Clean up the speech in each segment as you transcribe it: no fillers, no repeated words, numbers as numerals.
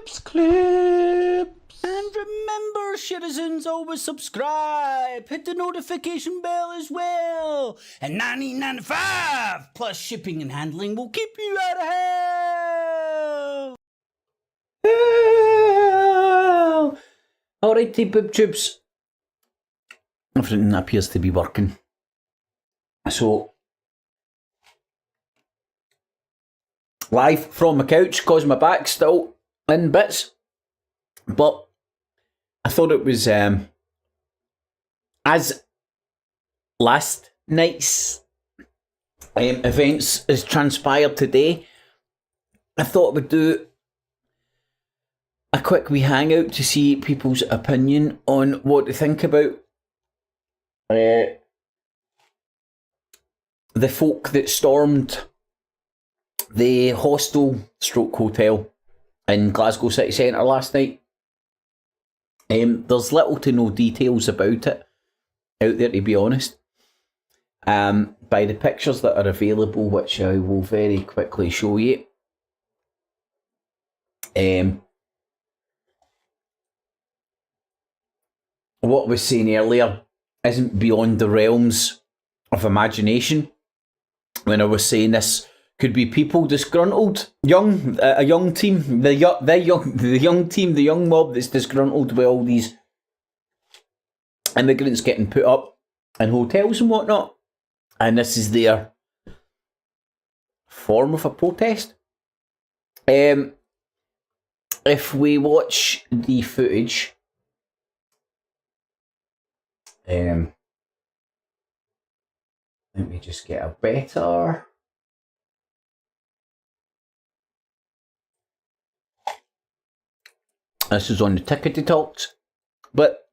Cips clips. And remember, citizens, always subscribe. Hit the notification bell as well. And $19.95 plus shipping and handling will keep you out of hell. Hell. Alrighty, boob tubes. Everything appears to be working. So, live from my couch, cause my back's still in bits. But I thought it was, as last night's events has transpired today, I thought we'd do a quick wee hangout to see people's opinion on what to think about the folk that stormed the hostel stroke hotel in Glasgow city centre last night. There's little to no details about it out there, to be honest. By the pictures that are available, which I will very quickly show you. What I was saying earlier isn't beyond the realms of imagination. When I was saying this could be people disgruntled, a young team, the young mob that's disgruntled with all these immigrants getting put up in hotels and whatnot, and this is their form of a protest. If we watch the footage, let me just get a better. This is on the Tickety Talks, but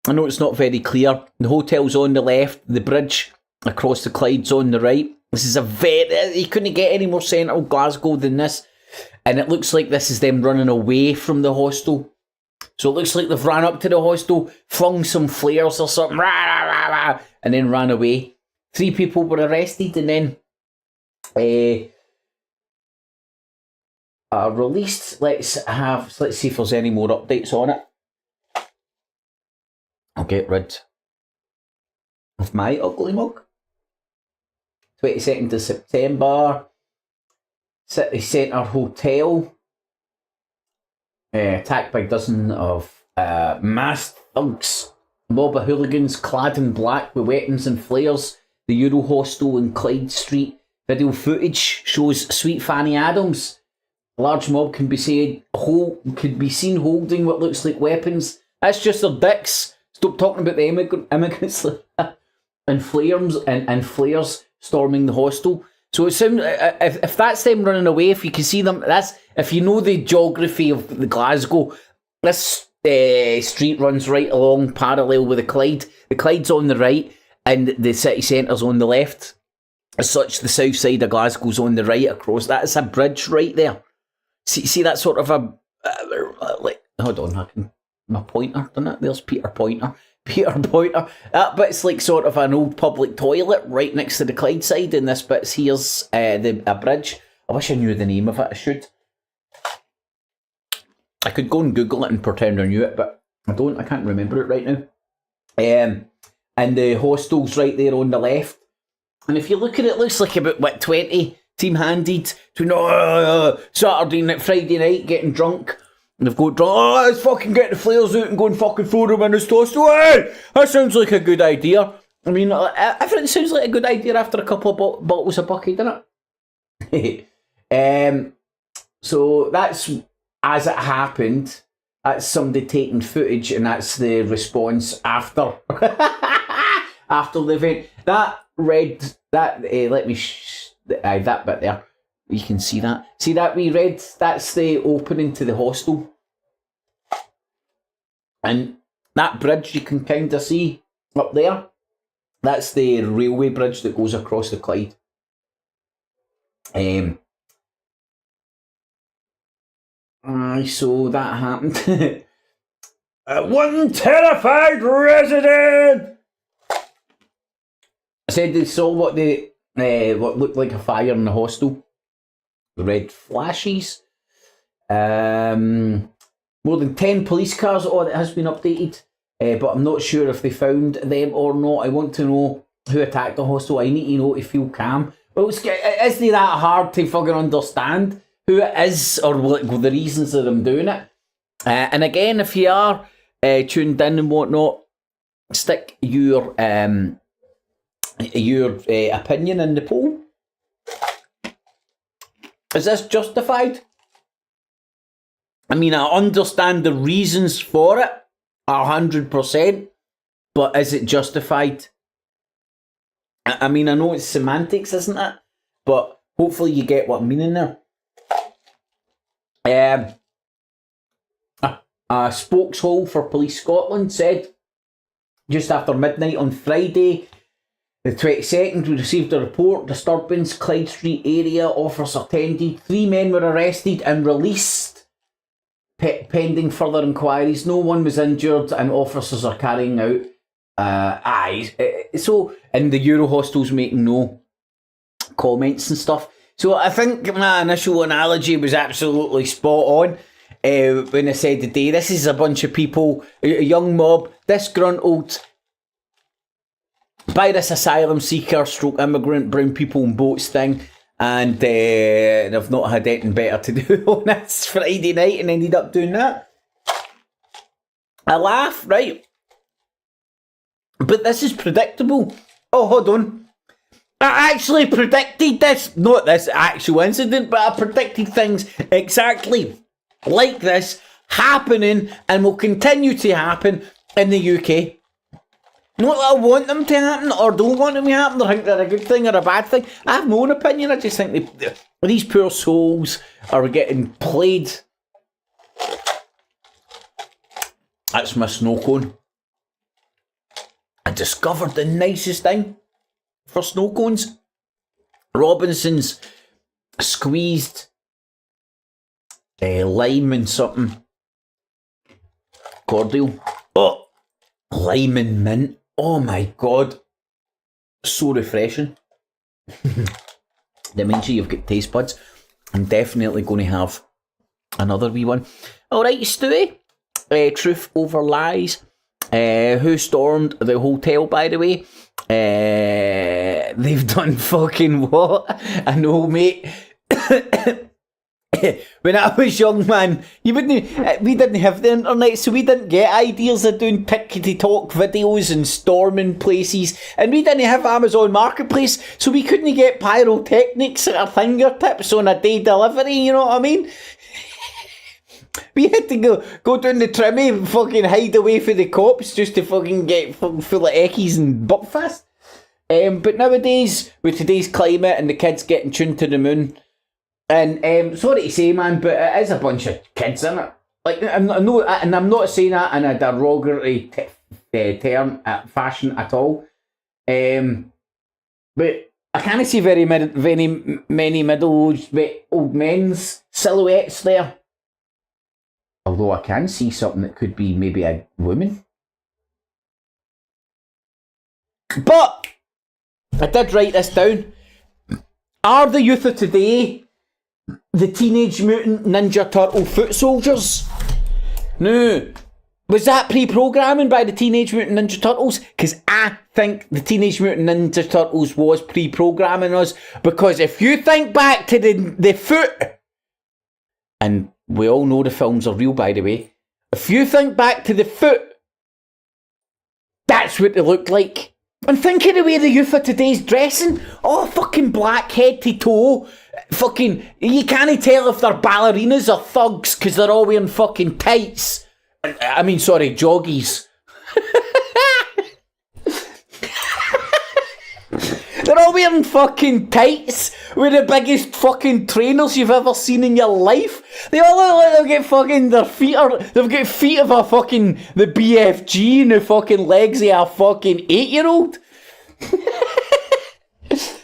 I know it's not very clear. The hotel's on the left, the bridge across the Clyde's on the right. This is you couldn't get any more central Glasgow than this, and it looks like this is them running away from the hostel. So it looks like they've ran up to the hostel, flung some flares or something, and then ran away. 3 people were arrested and then released. Let's see if there's any more updates on it. I'll get rid of my ugly mug. 22nd of September, City Centre Hotel. Attacked by dozen of masked thugs. Mob of hooligans clad in black with weapons and flares. The Euro Hostel in Clyde Street. Video footage shows Sweet Fanny Adams. A large mob can be seen holding what looks like weapons. That's just their dicks. Stop talking about the immigrants and flares storming the hostel. So it sounds, if that's them running away, if you can see them, if you know the geography of the Glasgow, this street runs right along parallel with the Clyde. The Clyde's on the right and the city centre's on the left. As such, the south side of Glasgow's on the right across. That's a bridge right there. See that sort of a hold on, my pointer, done it? There's Peter Pointer. That bit's like sort of an old public toilet right next to the Clyde side, and this bit's here's a bridge. I wish I knew the name of it. I should. I could go and Google it and pretend I knew it, but I don't. I can't remember it right now. And the hostel's right there on the left. And if you look at it, it looks like about 20 team-handed to Saturday night, Friday night, getting drunk. And they've got drunk. Let's fucking get the flares out and go and fucking throw them in this hostel. Hey, that sounds like a good idea. I mean, everything sounds like a good idea after a couple of bottles of bucky, doesn't it? So that's, as it happened, that's somebody taking footage, and that's the response after after the event. That red, that let me that bit there. You can see that. See that wee red? That's the opening to the hostel, and that bridge you can kind of see up there. That's the railway bridge that goes across the Clyde. So that happened. One terrified resident said they saw what looked like a fire in the hostel. The red flashes. More than 10 police cars, it has been updated, but I'm not sure if they found them or not. I want to know who attacked the hostel. I need to know to feel calm. Well, isn't it that hard to fucking understand who it is or the reasons that I'm doing it? And again, if you are tuned in and whatnot, stick your opinion in the poll. Is this justified? I mean, I understand the reasons for it 100%, but is it justified? I mean, I know it's semantics, isn't it? But hopefully you get what I'm meaning there. A spokeshole for Police Scotland said, just after midnight on Friday, the 22nd, we received a report, disturbance, Clyde Street area, officers attended, 3 men were arrested and released, pending further inquiries. No one was injured and officers are carrying out so, and the Euro hostel's making no comments and stuff. So I think my initial analogy was absolutely spot on when I said today, this is a bunch of people, a young mob, disgruntled by this asylum seeker stroke immigrant brown people in boats thing, and they've not had anything better to do on this Friday night and ended up doing that. I laugh, right? But this is predictable. Oh, hold on. I actually predicted this. Not this actual incident, but I predicted things exactly like this happening and will continue to happen in the UK. Not that I want them to happen or don't want them to happen or think they're a good thing or a bad thing. I have my own opinion. I just think these poor souls are getting played. That's my snow cone. I discovered the nicest thing for snow cones. Robinson's squeezed lime and something. Cordial. Oh, lime and mint. Oh my god. So refreshing. That means you've got taste buds. I'm definitely going to have another wee one. Alright, Stewie. Truth over lies. Who stormed the hotel, by the way? They've done fucking what? I know, mate. When I was young, man, we didn't have the internet, so we didn't get ideas of doing tickety-talk videos and storming places, and we didn't have Amazon Marketplace, so we couldn't get pyrotechnics at our fingertips on a day delivery, you know what I mean? We had to go down the trimmy and fucking hide away for the cops just to fucking get full of eckies and buckfast. But nowadays, with today's climate and the kids getting tuned to the moon, and sorry to say, man, but it is a bunch of kids, isn't it? Like, I'm not saying that in a derogatory term, fashion at all. But I can't see very many middle-aged old men's silhouettes there. Although I can see something that could be maybe a woman. But I did write this down. Are the youth of today the Teenage Mutant Ninja Turtle foot soldiers? No. Was that pre-programming by the Teenage Mutant Ninja Turtles? Because I think the Teenage Mutant Ninja Turtles was pre-programming us. Because if you think back to the foot, and we all know the films are real, by the way. If you think back to the foot, that's what they look like. And think of the way the youth of today's dressing. Oh, fucking black head to toe. Fucking, you can't tell if they're ballerinas or thugs because they're all wearing fucking tights. I mean, sorry, joggies. They're all wearing fucking tights with the biggest fucking trainers you've ever seen in your life. They all look like they've got fucking they've got feet of a fucking the BFG and the fucking legs of a fucking 8-year-old.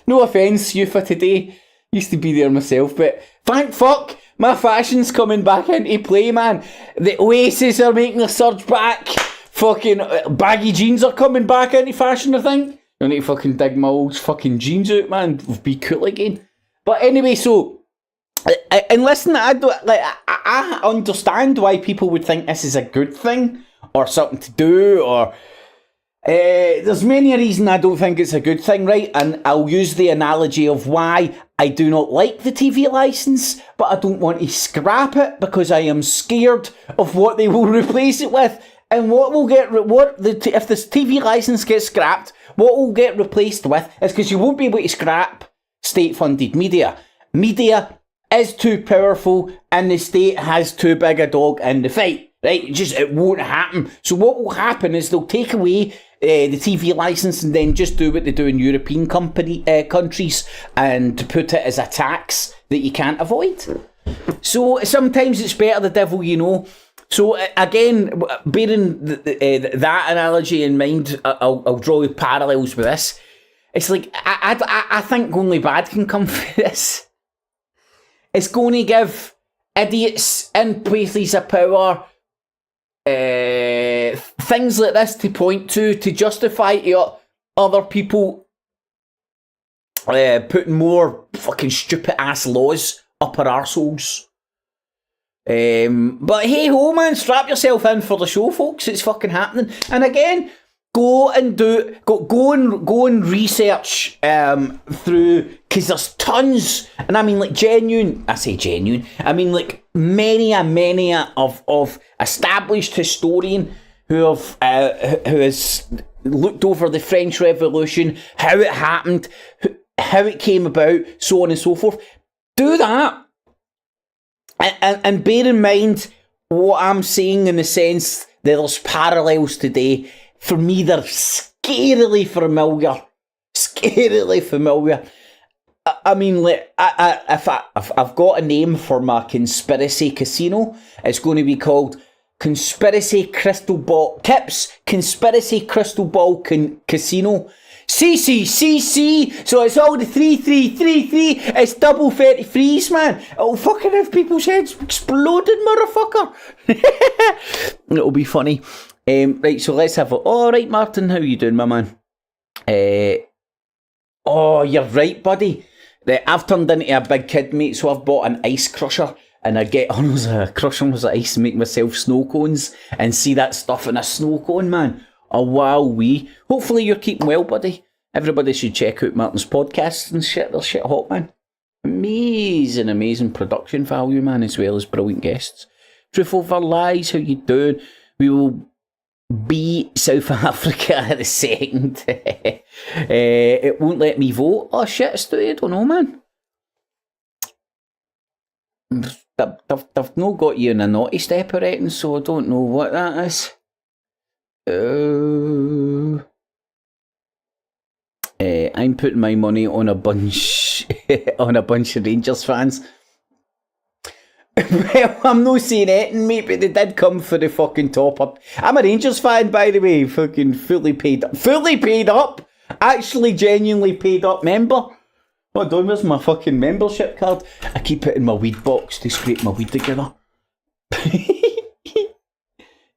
No offence, you for today. Used to be there myself, but thank fuck my fashion's coming back into play, man. The Oasis are making a surge back. Fucking baggy jeans are coming back into fashion, I think. I need to fucking dig my old fucking jeans out, man. Be cool again. But anyway, so And listen, I don't like. I understand why people would think this is a good thing or something to do, or there's many a reason I don't think it's a good thing, right? And I'll use the analogy of why I do not like the TV license, but I don't want to scrap it because I am scared of what they will replace it with. And what will get if this TV license gets scrapped, what will get replaced with is, because you won't be able to scrap state-funded media. Media is too powerful and the state has too big a dog in the fight, right? It won't happen. So what will happen is they'll take away the TV license and then just do what they do in European countries and put it as a tax that you can't avoid. So sometimes it's better the devil you know. So again, bearing that analogy in mind, I'll draw parallels with this. It's like, I think only bad can come from this. It's going to give idiots in places of power things like this to point to justify to other people putting more fucking stupid ass laws up our arseholes. But hey ho, man, strap yourself in for the show, folks. It's fucking happening. And again, go and research through, because there's tons, and I mean like genuine, I say genuine, I mean like many of established historian who has looked over the French Revolution, how it happened, how it came about, so on and so forth. Do that, and bear in mind what I'm saying in the sense that there's parallels today. For me, they're scarily familiar. I mean, like, if I've got a name for my conspiracy casino, it's going to be called Conspiracy Crystal Ball Tips. Conspiracy Crystal Ball Casino. CCCC. So it's all the 3333. It's double 33s, man. It'll fucking have people's heads exploding, motherfucker. It'll be funny. Right, so let's have a... All right, Martin, how you doing, my man? Oh, you're right, buddy. I've turned into a big kid, mate, so I've bought an ice crusher, and I get on with a crusher with ice and make myself snow cones, and see that stuff in a snow cone, man. Oh, wow, wee. Hopefully you're keeping well, buddy. Everybody should check out Martin's podcasts and shit. They're shit hot, man. Amazing production value, man, as well as brilliant guests. Truth Over Lies, how you doing? We will be South Africa at the second. It won't let me vote. Oh shit, I don't know, man. They've not got you in a naughty step or anything, so I don't know what that is. I'm putting my money on a bunch of Rangers fans. Well, I'm not saying anything, mate, but they did come for the fucking top up. I'm a Rangers fan, by the way, fucking fully paid up, actually genuinely paid up member. Hold on, where's my fucking membership card? I keep it in my weed box to scrape my weed together.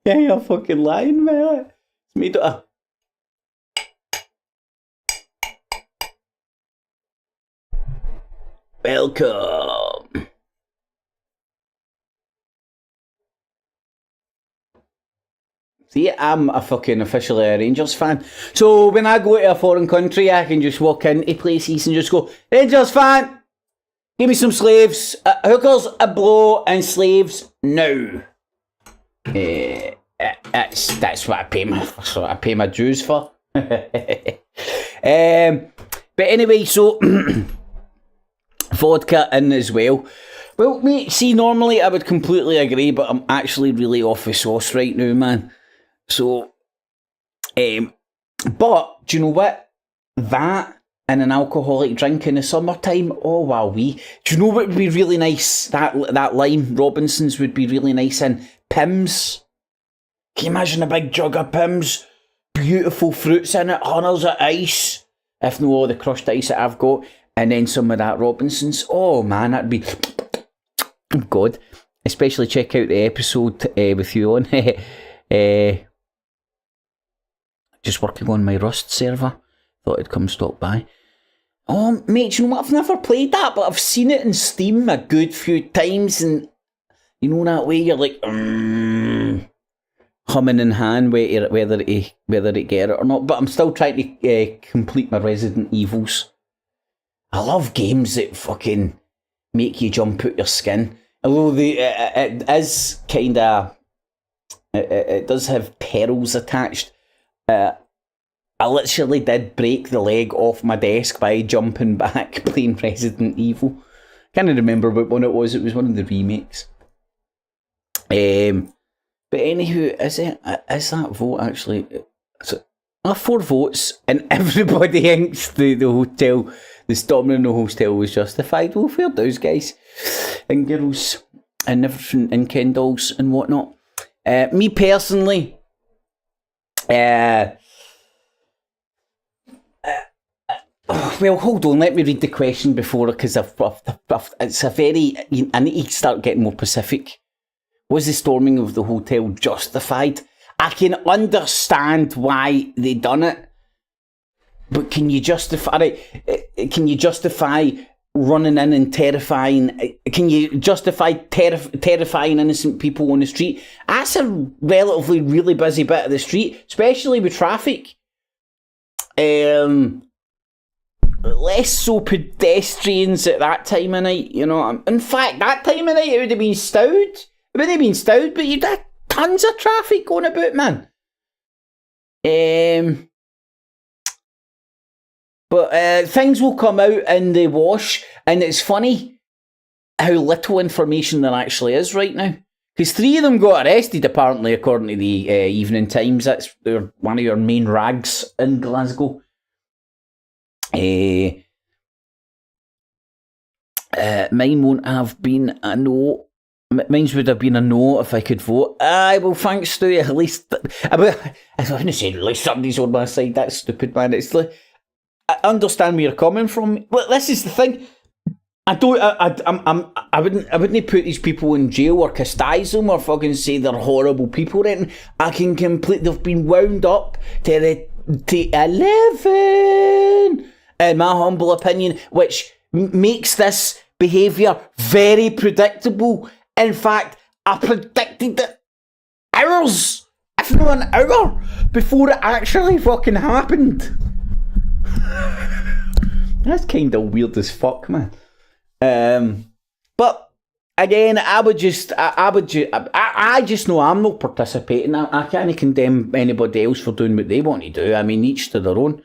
Yeah, you're fucking lying, man. It's made out of... Welcome. See, I'm a fucking officially a Rangers fan. So when I go to a foreign country, I can just walk into places and just go, Rangers fan, give me some slaves, hookers, a blow, and slaves now. That's what I pay my dues for. But anyway, so vodka in as well. Well, mate, see, normally I would completely agree, but I'm actually really off the sauce right now, man. So, but do you know what? That and an alcoholic drink in the summertime, oh wow, do you know what would be really nice? That lime Robinson's would be really nice, and Pimm's. Can you imagine a big jug of Pimm's? Beautiful fruits in it, hunters of ice, if not all the crushed ice that I've got, and then some of that Robinson's. Oh man, that'd be God. Especially check out the episode with you on. Just working on my Rust server. Thought I'd come stop by. Oh, mate, you know what? I've never played that, but I've seen it in Steam a good few times, and you know that way you're like, humming in hand whether to get it or not. But I'm still trying to complete my Resident Evils. I love games that fucking make you jump out your skin. Although it is kind of, it does have perils attached. I literally did break the leg off my desk by jumping back playing Resident Evil. Can't remember what one it was. It was one of the remakes. But anywho, is that vote actually? 4 votes, and everybody thinks the hotel, the storming in the hostel was justified. Well, fair dues, guys and girls and everything, and Ken dolls and whatnot. Me personally, well, hold on. Let me read the question before, because it's a very. I need to start getting more specific. Was the storming of the hotel justified? I can understand why they done it, but can you justify it? Can you justify running in and terrifying? Can you justify terrifying innocent people on the street? That's a relatively really busy bit of the street, especially with traffic. Less so pedestrians at that time of night, you know. In fact, that time of night it would have been stowed. It would have been stowed, but you'd have tons of traffic going about, man. But things will come out in the wash, and it's funny how little information there actually is right now. Because 3 of them got arrested, apparently, according to the Evening Times. That's one of your main rags in Glasgow. Mine won't have been a no. Mine would have been a no if I could vote. Aye, well, thanks to at least. I was going to say at least somebody's on my side. That's stupid, man. It's like, I understand where you're coming from. But this is the thing. I wouldn't put these people in jail or chastise them or fucking say they're horrible people. Then I can they've been wound up to 11. In my humble opinion, which makes this behaviour very predictable. In fact, I predicted it hours, if not an hour, before it actually fucking happened. That's kind of weird as fuck, man. But again, I just know I'm not participating. I can't condemn anybody else for doing what they want to do. I mean, each to their own.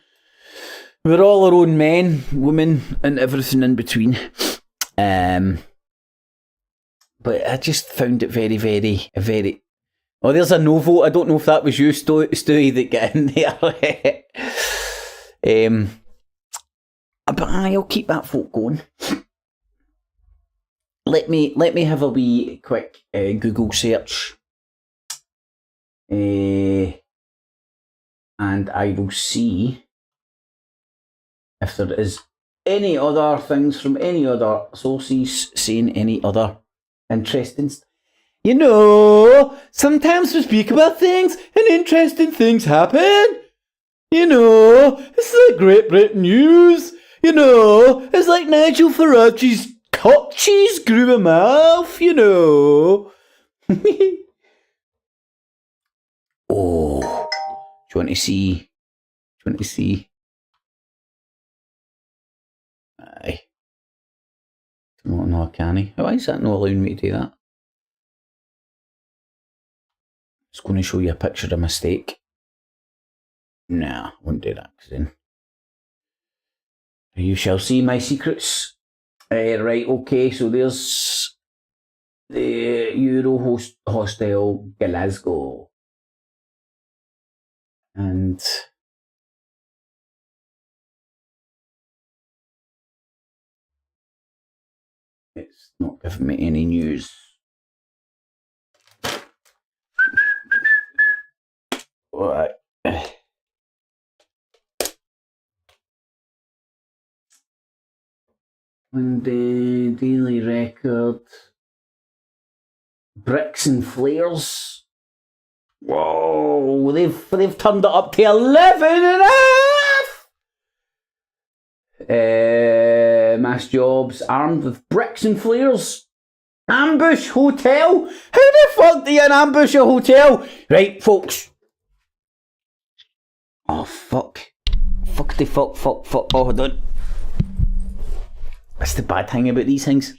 We're all our own men, women, and everything in between. But I just found it very, very, very... Oh, there's a no vote. I don't know if that was you, Stewie, that got in there. But I'll keep that vote going. Let me have a wee quick Google search. And I will see if there is any other things from any other sources saying any other interesting You know, sometimes we speak about things and interesting things happen. You know, it's like Great Britain news. You know, it's like Nigel Farage's cock cheese grew a mouth, you know. Oh, do you want to see? Aye. No, I can't. Why is that not allowing me to do that? It's going to show you a picture of my steak. Nah, I won't do that, because then you shall see my secrets. Right, okay, so there's the Euro Hostel Glasgow. And it's not giving me any news. Alright. Monday, Daily Record. Bricks and Flares. Whoa, they've turned it up to 11 and a half. Mass jobs armed with bricks and flares. Ambush hotel? How the fuck do you ambush a hotel? Right, folks. Oh, fuck. Fuck. Oh, hold on. That's the bad thing about these things.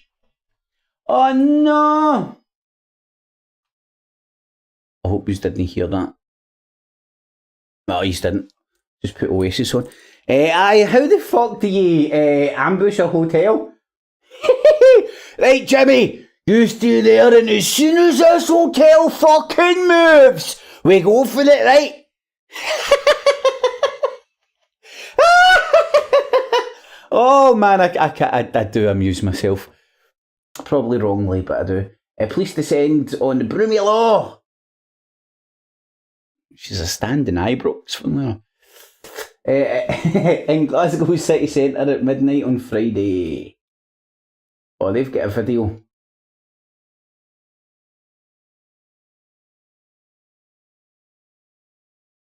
Oh, no. I hope you didn't hear that. No, you didn't. Just put Oasis on. Aye, how the fuck do you ambush a hotel? Right, Jimmy, you stay there, and as soon as this hotel fucking moves, we go for it, right? Oh man, I do amuse myself. Probably wrongly, but I do. Police descend on the Broomy Law. She's a standing Ibrox from there. In Glasgow city centre at midnight on Friday. Oh, they've got a video.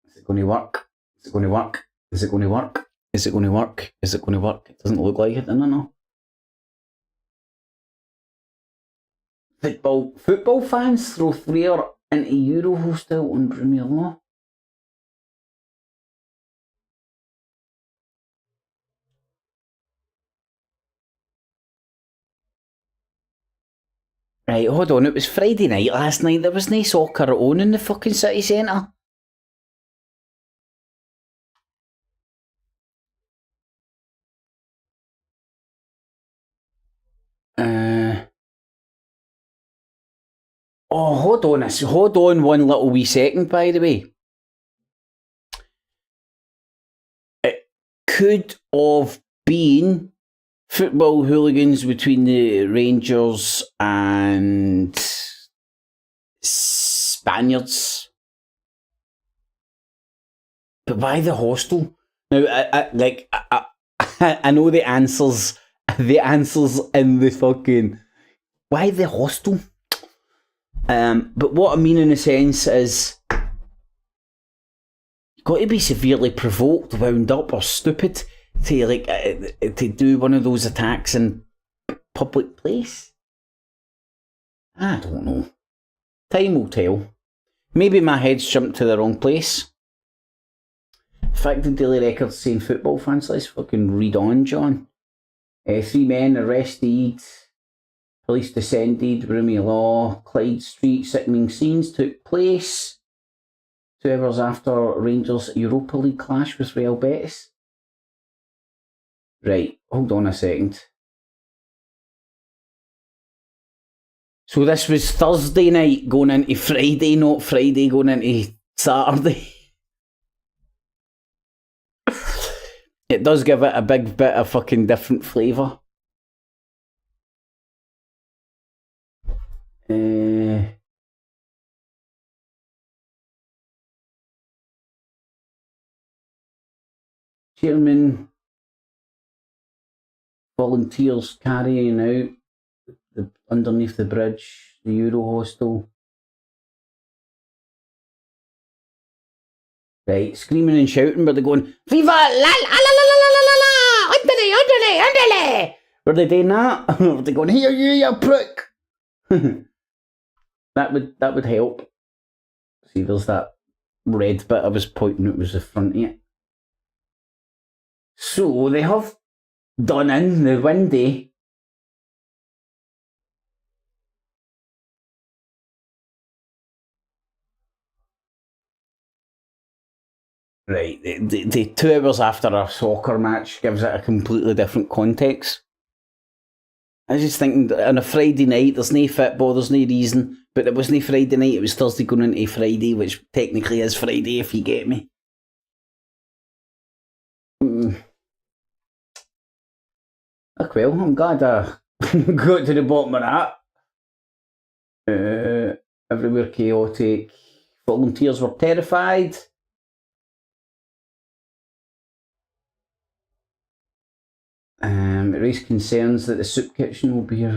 Is it going to work? Is it going to work? Is it going to work? Is it going to work? Is it going to work? It doesn't look like it, I don't know. Football fans throw flare into Euro Hostel on Premier Law. Right, hold on, it was Friday night last night. There was no soccer on in the fucking city centre. Oh, hold on one little wee second, by the way. It could have been football hooligans between the Rangers and Spaniards. But why the hostel? Now, I know the answers in the fucking... Why the hostel? But what I mean in a sense is, you've got to be severely provoked, wound up, or stupid to do one of those attacks in public place. I don't know. Time will tell. Maybe my head's jumped to the wrong place. In fact, the Daily Record's saying football fans. Let's fucking read on, John. 3 men arrested. Police descended, Broomy Law, Clyde Street, sickening scenes took place 2 hours after Rangers' Europa League clash with Real Betis. Right, hold on a second. So this was Thursday night going into Friday, not Friday going into Saturday. It does give it a big bit of fucking different flavour. Chairman volunteers carrying out underneath the bridge, the Euro Hostel. Right, screaming and shouting, but they're going, Viva la la la la la la la la, underlay. Were they doing that? Were they going, here you prick? That would help. See, there's that red bit I was pointing out was the front of it. So they have done in the windy. Right, the 2 hours after a soccer match gives it a completely different context. I was just thinking, on a Friday night, there's no football, there's no reason, but it wasn't Friday night, it was Thursday going into Friday, which technically is Friday, if you get me. Well, I'm glad I got to the bottom of that. Everywhere chaotic. Volunteers were terrified. It raised concerns that the soup kitchen will be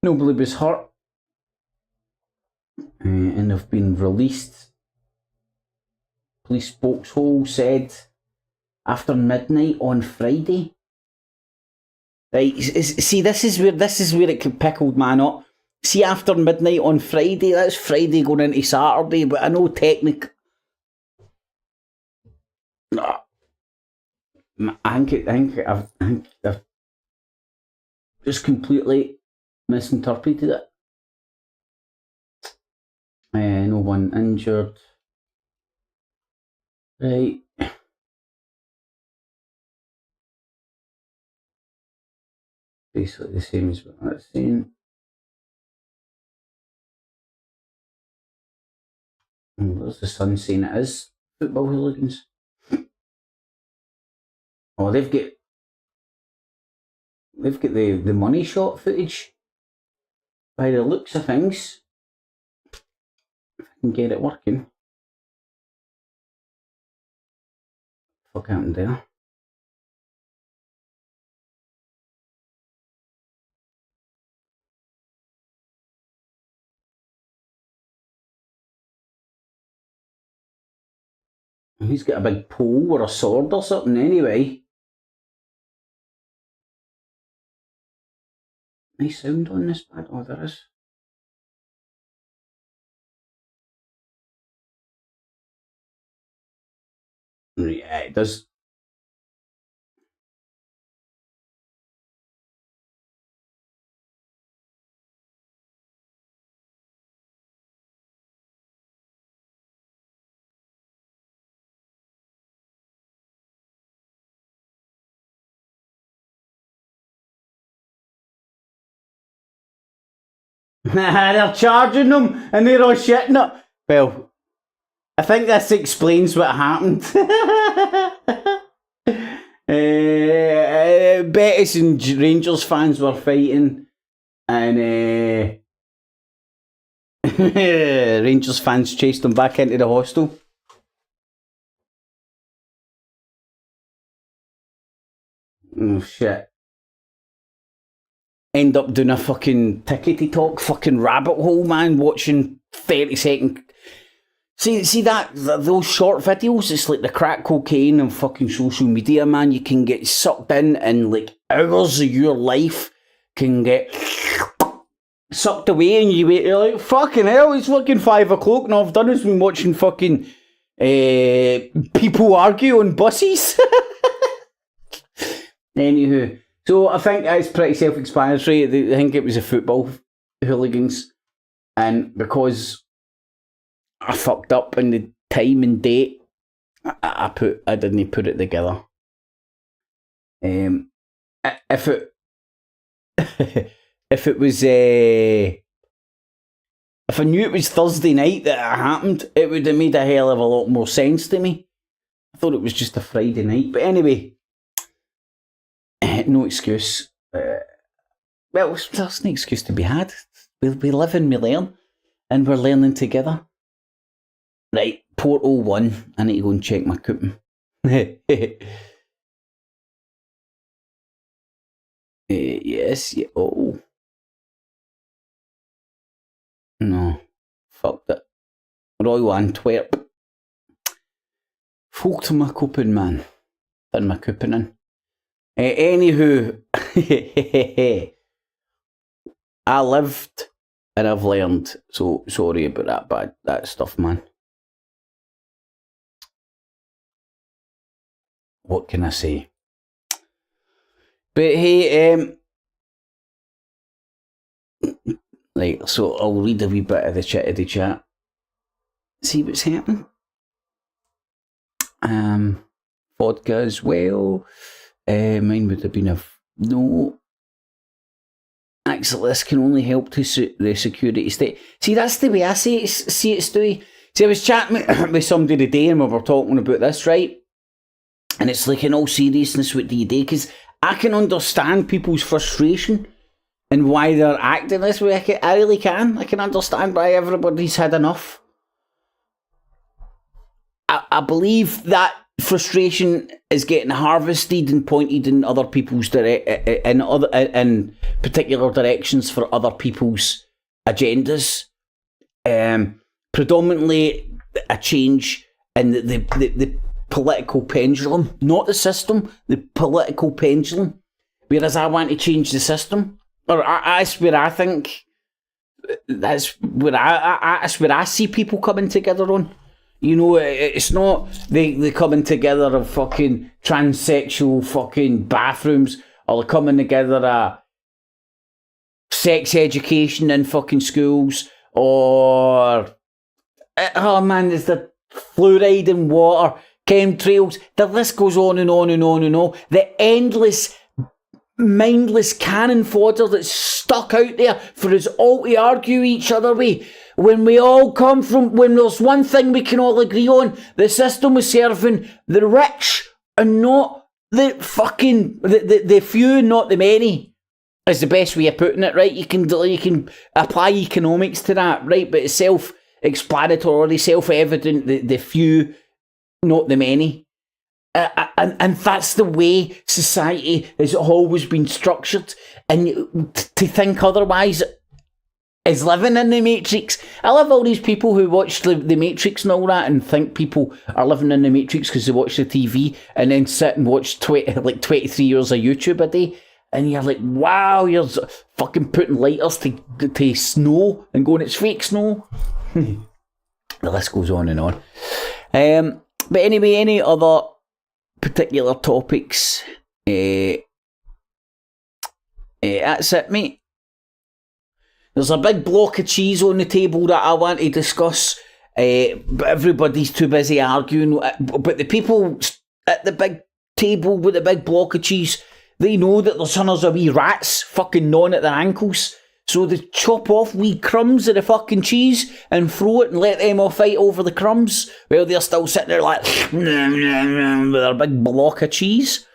nobody was hurt and have been released. Police spokesman said after midnight on Friday. Right, see, this is where it pickled man up. See, after midnight on Friday, that's Friday going into Saturday, but I know technically... I think I've just completely misinterpreted it. No one injured. Right. Basically the same as what I was saying. There's the sun saying it is football hooligans. Oh, they've got the money shot footage. By the looks of things, if I can get it working. What happened there? He's got a big pole or a sword or something anyway. Nice sound on this pad. Oh, there is. Yeah, it does. They're charging them and they're all shitting it. Well, I think this explains what happened. Betis and Rangers fans were fighting, and Rangers fans chased them back into the hostel. Oh shit. End up doing a fucking tickety talk fucking rabbit hole, man, watching 30-second. See that those short videos, it's like the crack cocaine and fucking social media, man. You can get sucked in and like hours of your life can get sucked away, and you're like, fucking hell, it's fucking 5 o'clock and all I've done is been watching fucking people argue on buses. Anywho, so I think that's pretty self-explanatory. I think it was a football hooligans, and because I fucked up in the time and date, I didn't put it together. If it if it was if I knew it was Thursday night that it happened, it would have made a hell of a lot more sense to me. I thought it was just a Friday night, but anyway. No excuse. Well, there's no excuse to be had. We live and we learn, and we're learning together. Right, Portal 1. I need to go and check my coupon. Yes, yeah. Oh. No. Fucked it. Royal Antwerp. Folk to my coupon, man. Done my coupon in. Anywho, I lived and I've learned, so sorry about that stuff, man. What can I say? But hey, right, so I'll read a wee bit of the chat. See what's happening. Vodka as well. Mine would have been no. Actually, this can only help to suit the security state. See, that's the way I see it, Stewie. See, I was chatting with somebody today and we were talking about this, right? And it's like, in all seriousness, what do you do? Because I can understand people's frustration and why they're acting this way. I really can. I can understand why everybody's had enough. I believe that frustration is getting harvested and pointed in other people's in particular directions for other people's agendas. Predominantly a change in the political pendulum, not the system, the political pendulum. Whereas I want to change the system, or that's where I think that's where I see people coming together on. You know, it's not they coming together of fucking transsexual fucking bathrooms, or they're coming together at sex education in fucking schools, or oh man, there's the fluoride in water, chemtrails. The list goes on and on and on and on. The endless, mindless cannon fodder that's stuck out there for us all to argue each other with. When we all come from, when there's one thing we can all agree on, the system is serving the rich and not the fucking, the few, not the many, is the best way of putting it, right? You can apply economics to that, right? But it's self-explanatory, self-evident, the few, not the many. And that's the way society has always been structured. And to think otherwise is living in the Matrix. I love all these people who watch the Matrix and all that and think people are living in the Matrix because they watch the TV and then sit and watch 23 years of YouTube a day. And you're like, wow, you're fucking putting lighters to snow and going, it's fake snow. The list goes on and on. But anyway, any other particular topics? That's it, mate. There's a big block of cheese on the table that I want to discuss, but everybody's too busy arguing. But the people at the big table with the big block of cheese, they know that there's hundreds of wee rats fucking gnawing at their ankles. So they chop off wee crumbs of the fucking cheese and throw it and let them all fight over the crumbs while they're still sitting there like with their big block of cheese.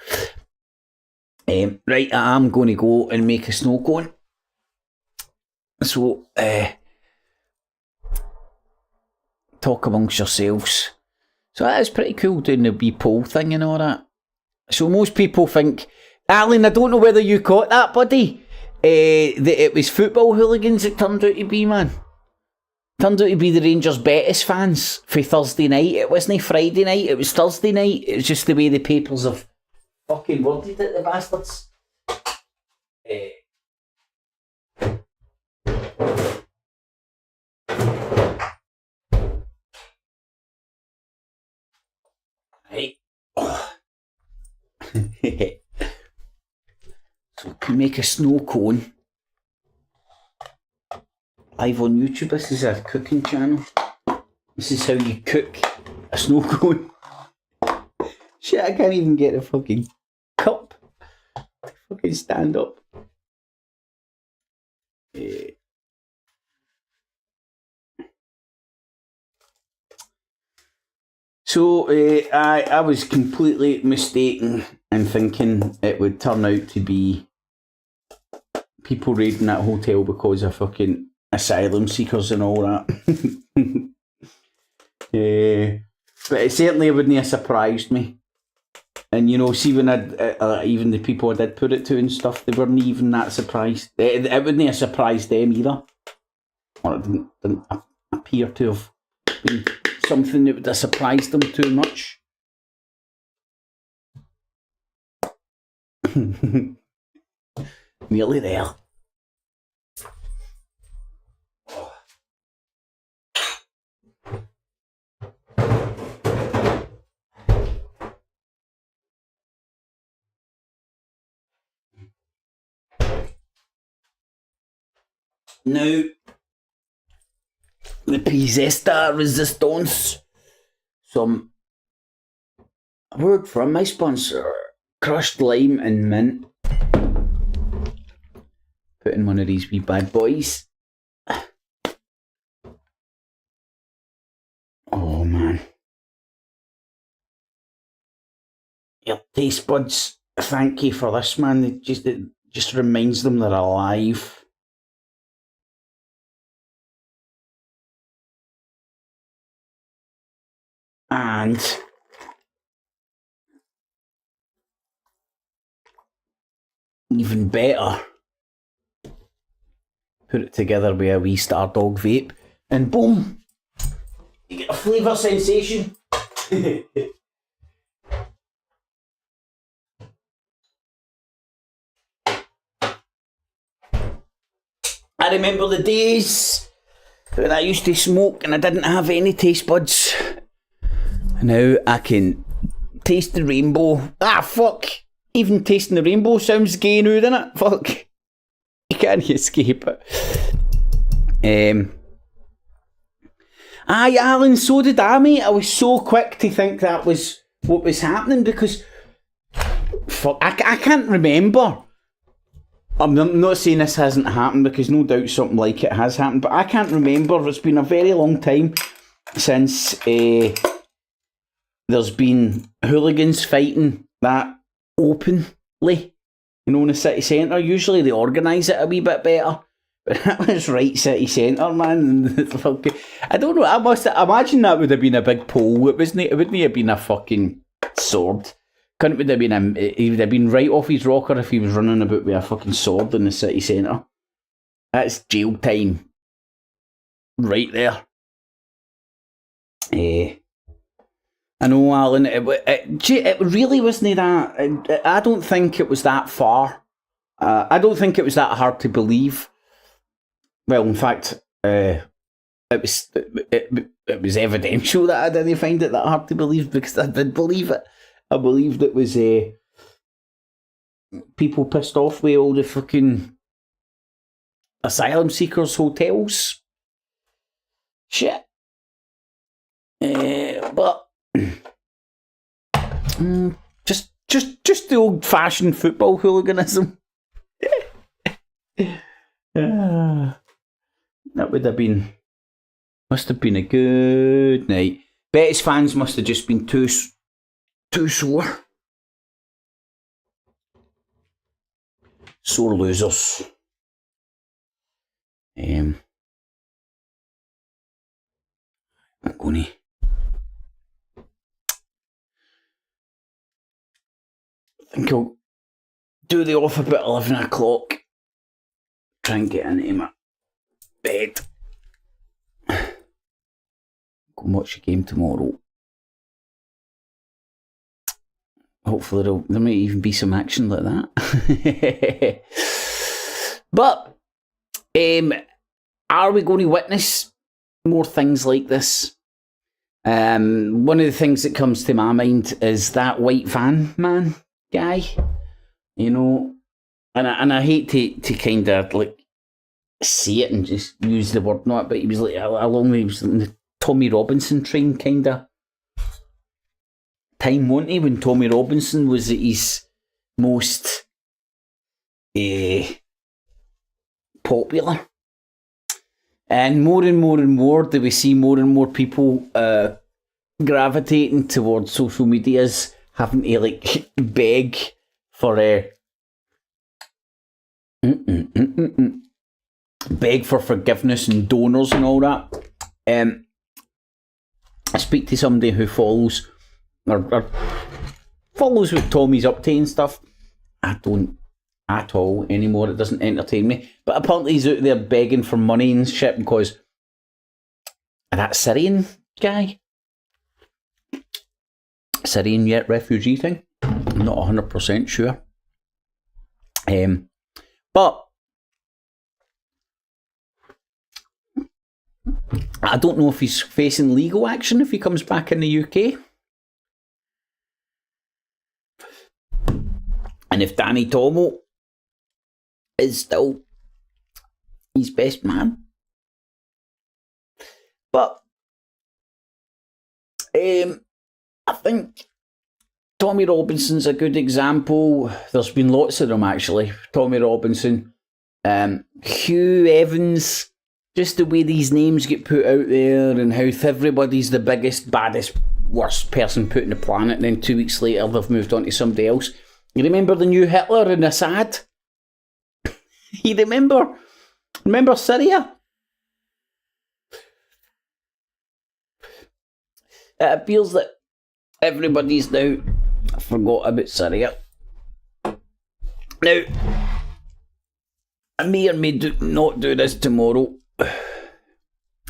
Right, I'm going to go and make a snow cone. So, talk amongst yourselves. So that is pretty cool, doing the wee poll thing and all that. So most people think, Alan, I don't know whether you caught that, buddy, that it was football hooligans it turned out to be, man. Turned out to be the Rangers Betis fans for Thursday night. It wasn't Friday night, it was Thursday night. It was just the way the papers have fucking worded it, the bastards. Right. So we can make a snow cone live on YouTube. This is a cooking channel. This is how you cook a snow cone. Shit, I can't even get a fucking cup to fucking stand up. So I was completely mistaken in thinking it would turn out to be people raiding that hotel because of fucking asylum seekers and all that. But it certainly wouldn't have surprised me. And you know, see when even the people I did put it to and stuff, they weren't even that surprised. It wouldn't have surprised them either. Or it didn't appear to have been something that would have surprised them too much. Nearly there. Now, the pièce de resistance. Some word from my sponsor. Crushed lime and mint. Put in one of these wee bad boys. Oh man. Your taste buds, thank you for this, man. It just reminds them they're alive. And even better, put it together with a wee Stardog vape, and boom, you get a flavour sensation. I remember the days when I used to smoke and I didn't have any taste buds. Now I can taste the rainbow. Ah, fuck! Even tasting the rainbow sounds gay now, doesn't it? Fuck. You can't escape it. Aye, Alan, so did I, mate. I was so quick to think that was what was happening because... Fuck, I can't remember. I'm not saying this hasn't happened because no doubt something like it has happened, but I can't remember. It's been a very long time since there's been hooligans fighting that openly, you know, in the city centre. Usually they organise it a wee bit better, but that was right city centre, man. I don't know, I must imagine that would have been a big pole. It wouldn't have been a fucking sword. He would have been right off his rocker if he was running about with a fucking sword in the city centre. That's jail time. Right there. I know, Alan, it really wasn't that... I don't think it was that far. I don't think it was that hard to believe. Well, in fact, it was evidential that I didn't find it that hard to believe because I did believe it. I believed it was people pissed off with all the fucking asylum seekers' hotels. Shit. But just the old-fashioned football hooliganism. That would have been... Must have been a good night. Betis fans must have just been too sore. Sore losers. I'm going to... I think I'll do the off about 11 o'clock. Try and get into my bed. Go and watch the game tomorrow. Hopefully there might even be some action like that. But are we going to witness more things like this? One of the things that comes to my mind is that white van man guy, you know, and I hate to kind of like say it and just use the word not, but he was like along the Tommy Robinson train kind of time, wasn't he, when Tommy Robinson was at his most popular. And more do we see more and more people gravitating towards social medias, having to like beg for beg for forgiveness and donors and all that. I speak to somebody who follows or follows what Tommy's up to and stuff. I don't at all anymore. It doesn't entertain me. But apparently he's out there begging for money and shit because of that Syrian guy. Syrian yet refugee thing. I'm not 100% sure. But I don't know if he's facing legal action if he comes back in the UK. And if Danny Tomo is still his best man. But I think Tommy Robinson's a good example. There's been lots of them actually. Tommy Robinson, Hugh Evans, just the way these names get put out there and how everybody's the biggest, baddest, worst person put on the planet, and then 2 weeks later they've moved on to somebody else. You remember the new Hitler and Assad? You remember? Remember Syria? It appears that everybody's now forgot about Syria. Now, I may or may not do this tomorrow,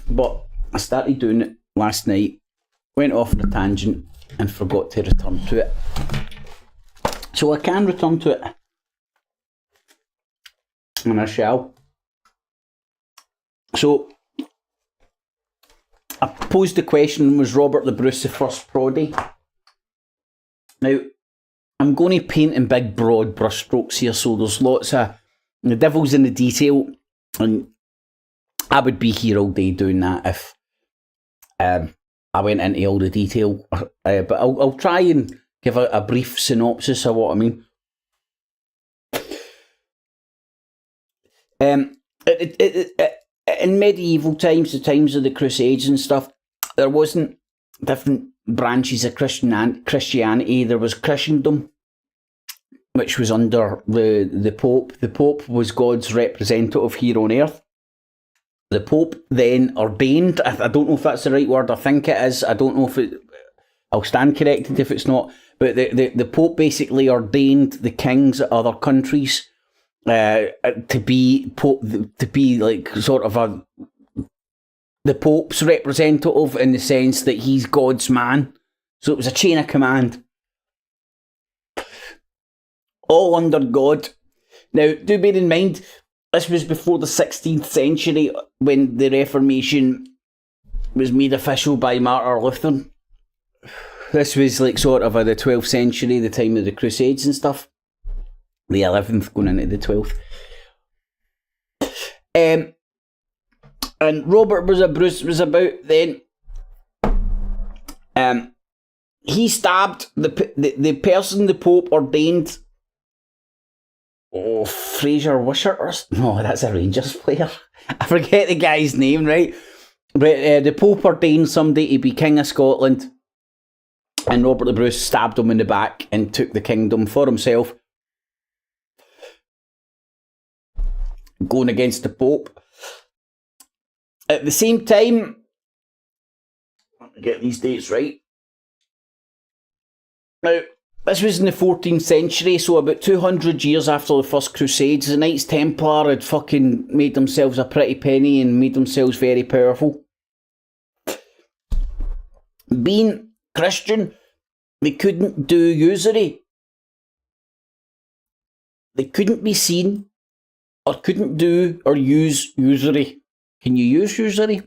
but I started doing it last night, went off on a tangent and forgot to return to it. So I can return to it. And I shall. So, I posed the question, was Robert the Bruce the first proddy? Now, I'm going to paint in big broad brushstrokes here, so there's lots of... The devil's in the detail, and I would be here all day doing that if I went into all the detail. But I'll try and give a brief synopsis of what I mean. In medieval times, the times of the Crusades and stuff, there wasn't different branches of Christianity. There was Christendom, which was under the Pope. The Pope was God's representative here on earth. The Pope then ordained, I don't know if that's the right word, I think it is, I don't know if it, I'll stand corrected if it's not, but the Pope basically ordained the kings of other countries to be like sort of the Pope's representative, in the sense that he's God's man. So it was a chain of command, all under God. Now, do bear in mind, this was before the 16th century, when the Reformation was made official by Martin Luther. This was like sort of the 12th century, the time of the Crusades and stuff. The 11th going into the 12th. And Robert Bruce was about then. He stabbed the person the Pope ordained. Oh, Fraser Wishart? No, that's a Rangers player. I forget the guy's name, right? But the Pope ordained somebody to be King of Scotland, and Robert the Bruce stabbed him in the back and took the kingdom for himself, going against the Pope. At the same time, let me get these dates right. Now, this was in the 14th century, so about 200 years after the First Crusades. The Knights Templar had fucking made themselves a pretty penny and made themselves very powerful. Being Christian, they couldn't do usury. They couldn't be seen, or couldn't do or use usury. Can you use usury?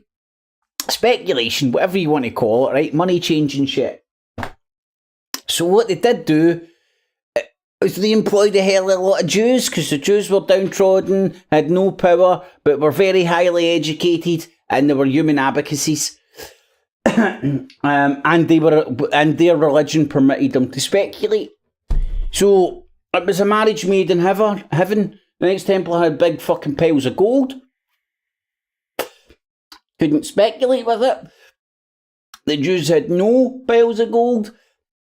Speculation, whatever you want to call it, right? Money changing shit. So what they did do was they employed a hell of a lot of Jews, because the Jews were downtrodden, had no power, but were very highly educated, and they were human abacuses. And their religion permitted them to speculate. So it was a marriage made in heaven. The Knights Templar had big fucking piles of gold. Couldn't speculate with it. The Jews had no piles of gold,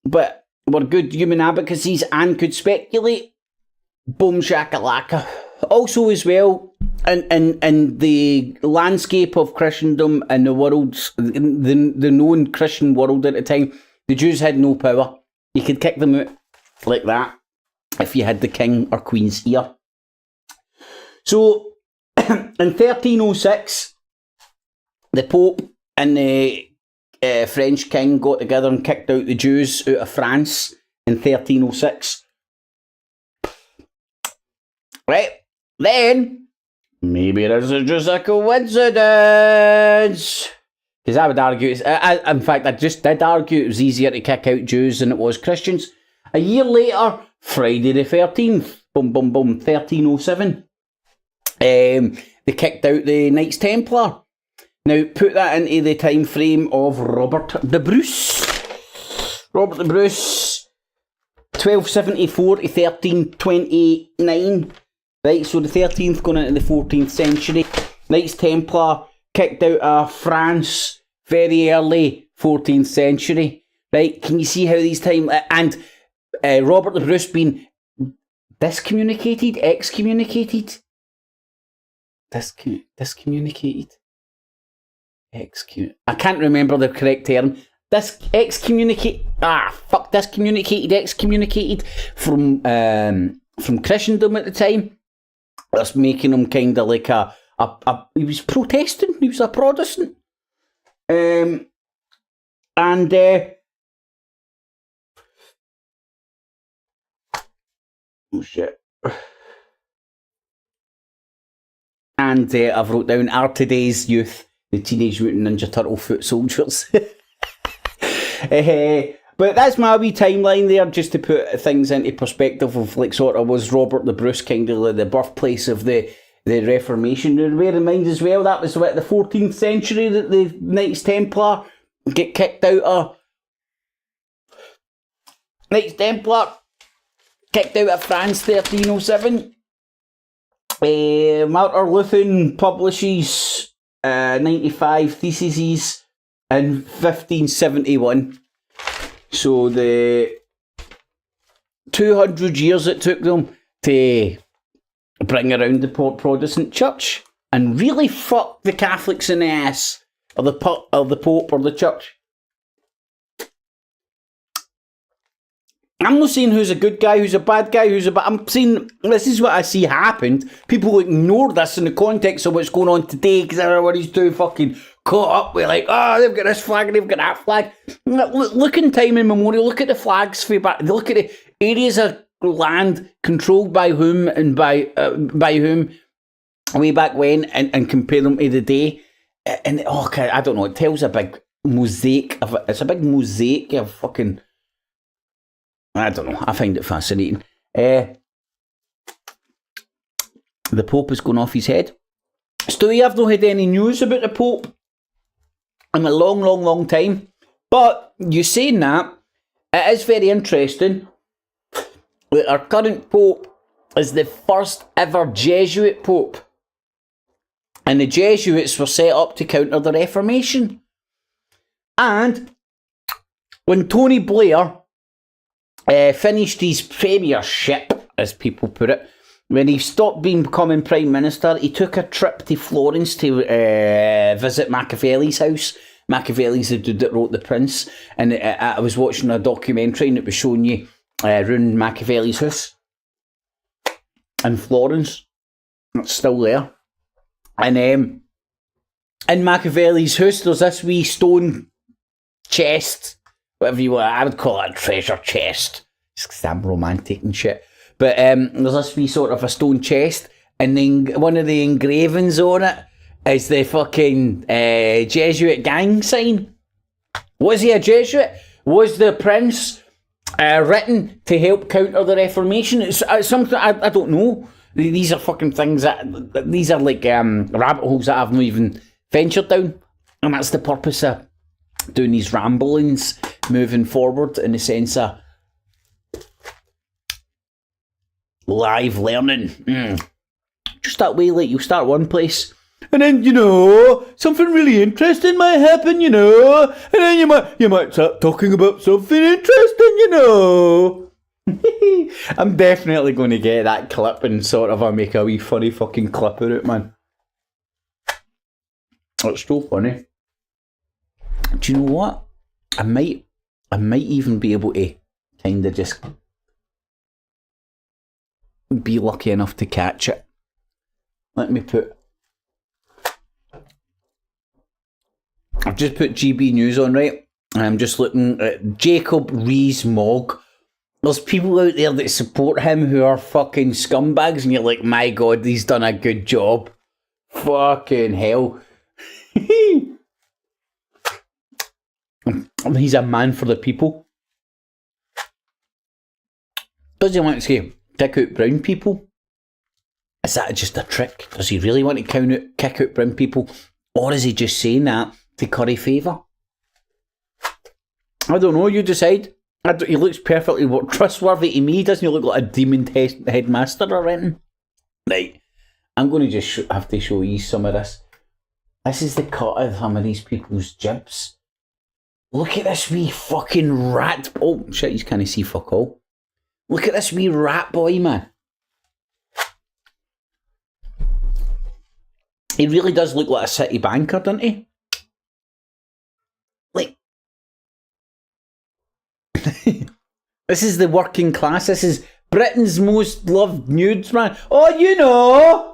but were good human abacuses and could speculate. Boom shakalaka. Also as well, in the landscape of Christendom and the world, the known Christian world at the time, the Jews had no power. You could kick them out like that if you had the king or queen's ear. So, in 1306, the Pope and the French king got together and kicked out the Jews out of France in 1306. Right? Then, maybe this is just a coincidence. Because I would argue, in fact, I just did argue it was easier to kick out Jews than it was Christians. A year later, Friday the 13th, 1307, they kicked out the Knights Templar. Now, put that into the time frame of Robert the Bruce. Robert the Bruce, 1274 to 1329. Right, so the 13th going into the 14th century. Knights Templar kicked out of France very early 14th century. Right, can you see how these time... And Robert the Bruce being excommunicated? I can't remember the correct term. Excommunicated from Christendom at the time. That's making him kind of like he was Protestant. He was a Protestant. Oh shit. And I've wrote down, are today's youth the Teenage Mutant Ninja Turtle foot soldiers? But that's my wee timeline there, just to put things into perspective of, like, sort of, was Robert the Bruce kind of like the birthplace of the Reformation. And bear in mind as well, that was what, the 14th century that the Knights Templar get kicked out of. Knights Templar kicked out of France, 1307. Martyr Luthen publishes 95 theses in 1571. So the 200 years it took them to bring around the Protestant church and really fuck the Catholics in the ass, or the Pope or the church. I'm not saying who's a good guy, who's a bad guy, I'm saying this is what I see happened. People ignore this in the context of what's going on today because everybody's too fucking caught up with, like, oh, they've got this flag and they've got that flag. Look in time immemorial, look at the flags for back, look at the areas of land controlled by whom and by whom way back when, and compare them to the day. And okay, I don't know, it tells a big mosaic of it's a big mosaic of fucking, I don't know, I find it fascinating. The Pope has gone off his head. Stewie, I've not had any news about the Pope in a long time. But you saying that, it is very interesting that our current Pope is the first ever Jesuit Pope. And the Jesuits were set up to counter the Reformation. And when Tony Blair finished his premiership, as people put it, when he stopped becoming Prime Minister, he took a trip to Florence to visit Machiavelli's house. Machiavelli's the dude that wrote The Prince. And I was watching a documentary and it was showing you around Machiavelli's house in Florence. It's still there. And in Machiavelli's house, there's this wee stone chest, whatever you want. I would call it a treasure chest, just 'cause I'm romantic and shit. But there's this wee sort of a stone chest, and then one of the engravings on it is the fucking Jesuit gang sign. Was he a Jesuit? Was the Prince written to help counter the Reformation? It's something I don't know. These are fucking things these are like rabbit holes that I've not even ventured down, and that's the purpose of doing these ramblings moving forward, in the sense of live learning. Just that way, like, you start one place and then, you know, something really interesting might happen, you know, and then you might start talking about something interesting, you know. I'm definitely going to get that clip and sort of make a wee funny fucking clip of it, man. It's so funny. Do you know what? I might even be able to kind of just be lucky enough to catch it. Let me put... I've just put GB News on, right? And I'm just looking at Jacob Rees-Mogg. There's people out there that support him who are fucking scumbags, and you're like, my God, he's done a good job. Fucking hell. He's a man for the people. Does he want to kick out brown people? Is that just a trick? Does he really want to kick out brown people? Or is he just saying that to curry favour? I don't know, you decide. He looks perfectly trustworthy to me. Doesn't he look like a demon headmaster or anything? Right, I'm going to just have to show you some of this. This is the cut of some of these people's jibs. Look at this wee fucking rat. Oh shit, you can't see fuck all. Look at this wee rat boy, man. He really does look like a city banker, doesn't he? Like, this is the working class. This is Britain's most loved nudes, man. Oh, you know.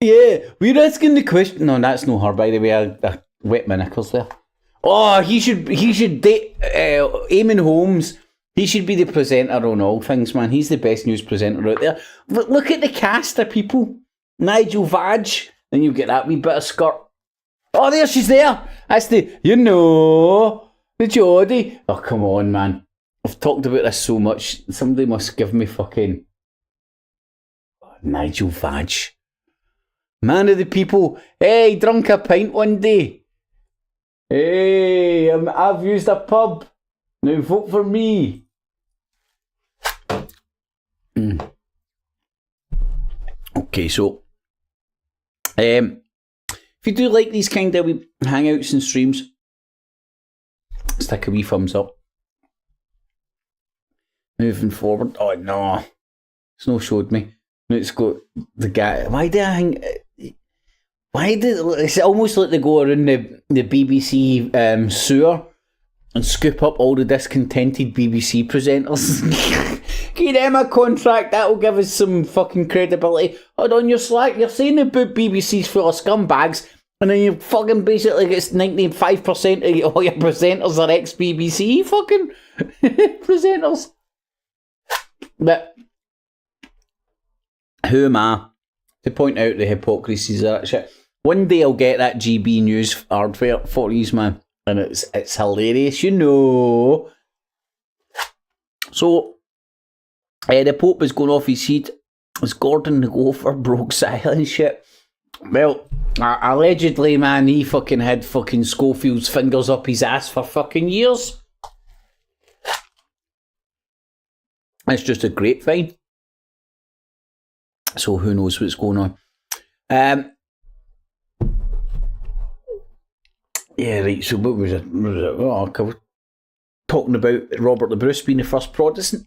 Yeah, we're asking the question. No, that's no her, by the way. I wet my knickers there. Oh, he should date Eamon Holmes He should be the presenter on all things, man. He's the best news presenter out there. Look at the cast of people. Nigel Vadge. Then you get that wee bit of skirt. Oh, there she's there. That's the, the Geordie. Oh, come on, man. I've talked about this so much. Somebody must give me fucking... Nigel Vadge. Man of the people. Hey, drunk a pint one day. Hey, I've used a pub. Now vote for me. Okay, so if you do like these kind of wee hangouts and streams, stick a wee thumbs up. Moving forward. Oh no, it's no showed me. Now it's got the guy. Why did I hang? Why did it's almost like they go around the BBC sewer and scoop up all the discontented BBC presenters. Give them a contract, that'll give us some fucking credibility. Hold on, you're slack, you're saying the BBC's full of scumbags, and then you fucking basically get 95% of all your presenters are ex-BBC fucking presenters. But who am I to point out the hypocrisies of that shit? One day I'll get that GB News hardware for these, man. And it's hilarious, you know. So, the Pope is going off his seat. Is Gordon the Gopher broke silent shit? Well, allegedly, man, he fucking had fucking Schofield's fingers up his ass for fucking years. It's just a grapevine. So who knows what's going on. Yeah, right, so what was it? Oh, talking about Robert the Bruce being the first Protestant.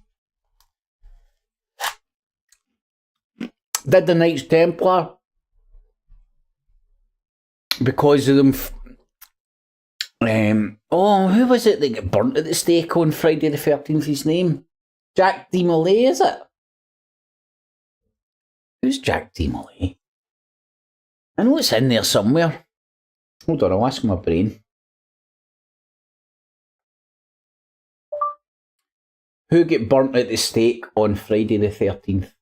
Did the Knights Templar, because of them... who was it that got burnt at the stake on Friday the 13th, his name? Jack de Molay, is it? Who's Jack de Molay? I know it's in there somewhere. Hold on, I'll ask my brain. Who get burnt at the stake on Friday the 13th?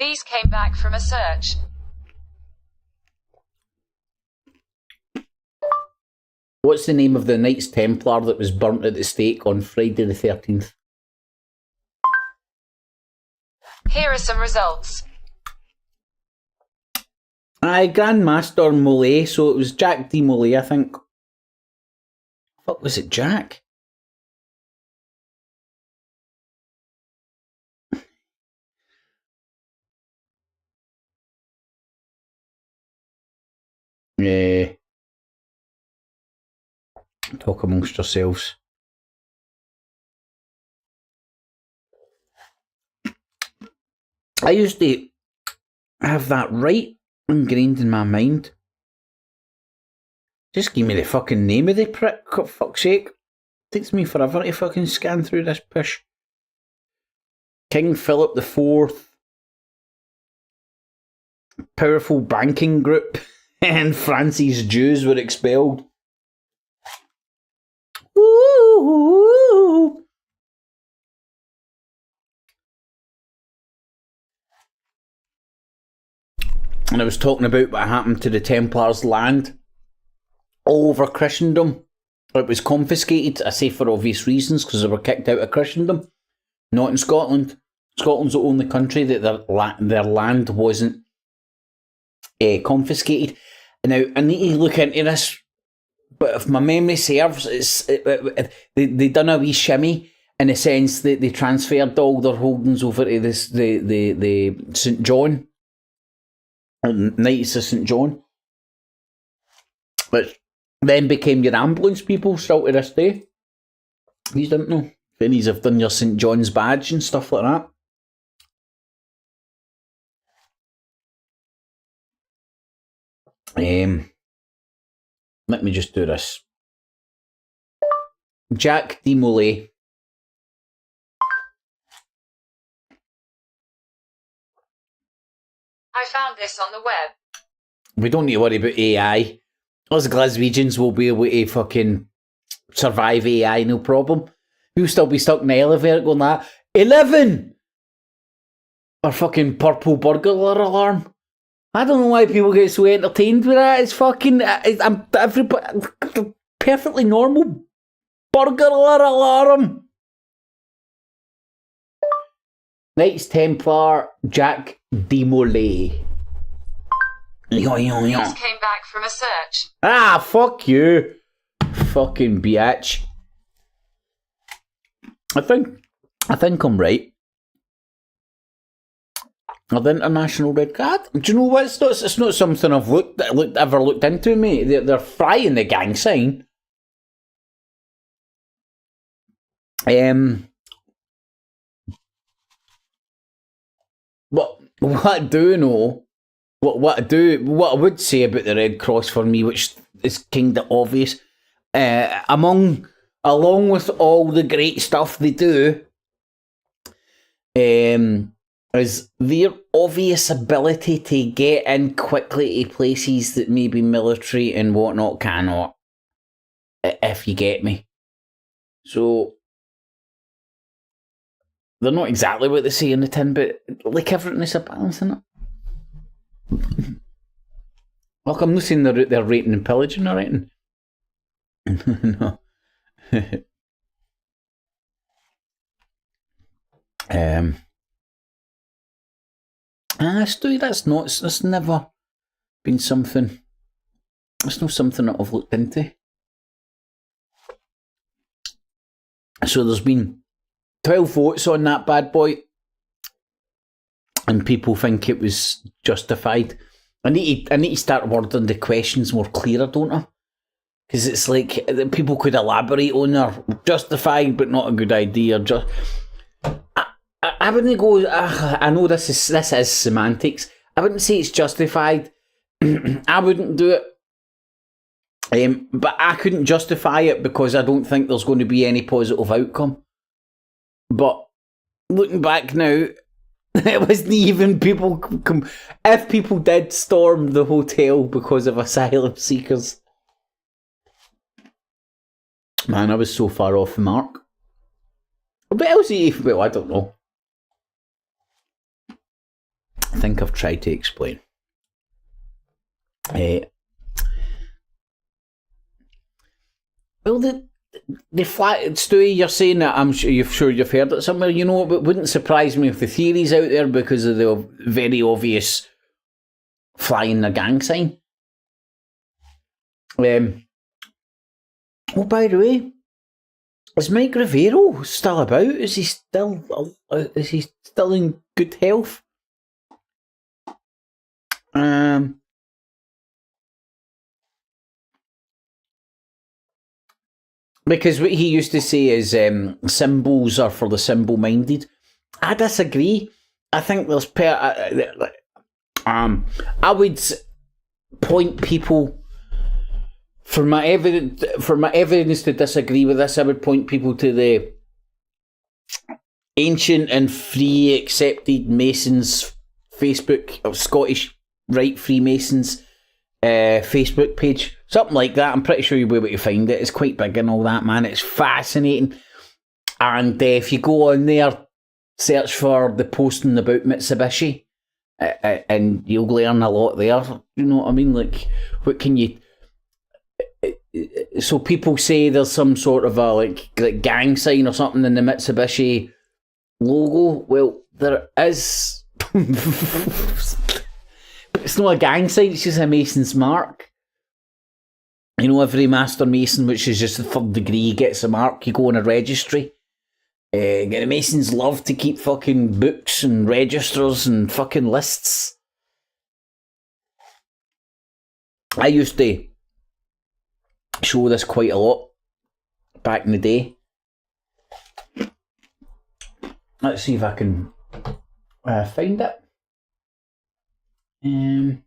These came back from a search. What's the name of the Knights Templar that was burnt at the stake on Friday the 13th? Here are some results. Aye, Grand Master Molay, so it was Jack de Molay, I think. What was it, Jack? Yeah. Talk amongst yourselves. I used to have that right ingrained in my mind. Just give me the fucking name of the prick, for fuck's sake. Takes me forever to fucking scan through this push. King Philip IV. Powerful banking group. And France's Jews were expelled. Ooh. And I was talking about what happened to the Templars' land all over Christendom. It was confiscated, I say for obvious reasons, because they were kicked out of Christendom. Not in Scotland. Scotland's the only country that their land wasn't confiscated. Now, I need to look into this, but if my memory serves, they done a wee shimmy in the sense that they transferred all their holdings over to the St. John. Knights of St. John, which then became your ambulance people still to this day. These didn't know. If any have done your St. John's badge and stuff like that. Let me just do this. Jack de Molay. I found this on the web. We don't need to worry about AI. Us Glaswegians will be able to fucking survive AI, no problem. We'll still be stuck in the elevator going like, 11! Or fucking purple burglar alarm. I don't know why people get so entertained with that. It's fucking, perfectly normal burglar alarm. Knights Templar Jack Demolay. These came back from a search. Ah, fuck you. Fucking biatch. I think I'm right. The International Red Card. Do you know what? It's not something I've ever looked into, mate. They're frying the gang sign. What I do know, what I would say about the Red Cross for me, which is kind of obvious, along with all the great stuff they do, is their obvious ability to get in quickly to places that maybe military and whatnot cannot, if you get me. So, they're not exactly what they say in the tin, but like everything is a balance, isn't it? Look, I'm not saying they're raping and pillaging or anything. No. That's never been something. It's not something that I've looked into. So there's been 12 votes on that bad boy, and people think it was justified. I need to start wording the questions more clearer, don't I? Because it's like people could elaborate on their justified, but not a good idea. I wouldn't go. I know this is semantics. I wouldn't say it's justified. I wouldn't do it. But I couldn't justify it because I don't think there's going to be any positive outcome. But looking back now, it wasn't even people. If people did storm the hotel because of asylum seekers, man, I was so far off the mark. But else, well, I don't know. I think I've tried to explain. Well, the flat, Stewie, you're saying that I'm sure you've heard it somewhere. You know, it wouldn't surprise me if the theory's out there because of the very obvious flying the gang sign. Oh, by the way, is Mike Rivero still about? Is he still in good health? Because what he used to say is symbols are for the simple-minded. I disagree. I think there's I would point people for my evidence to disagree with this. I would point people to the ancient and free accepted Masons Facebook of Scottish Rite Freemasons Facebook page, something like that. I'm pretty sure you'll be able to find it. It's quite big and all that, man. It's fascinating. And if you go on there, search for the posting about Mitsubishi, and you'll learn a lot there. You know what I mean? Like, what can you? So people say there's some sort of a like gang sign or something in the Mitsubishi logo. Well, there is. It's not a gang sign, it's just a Mason's mark. You know, every Master Mason, which is just the 3rd degree, gets a mark. You go on a registry. The Masons love to keep fucking books and registers and fucking lists. I used to show this quite a lot back in the day. Let's see if I can find it. See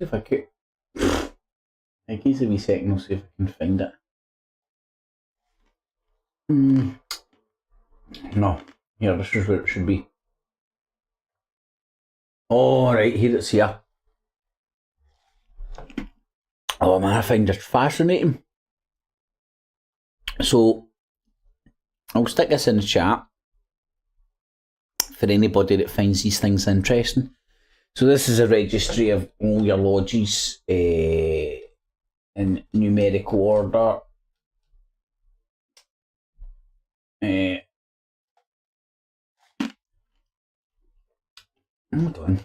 if I could. Give us a wee second, I'll see if I can find it. No, here, this is where it should be. Oh, right, here it's here. Oh man, I find this fascinating. So, I'll stick this in the chat for anybody that finds these things interesting. So this is a registry of all your lodges in numerical order. Hold on.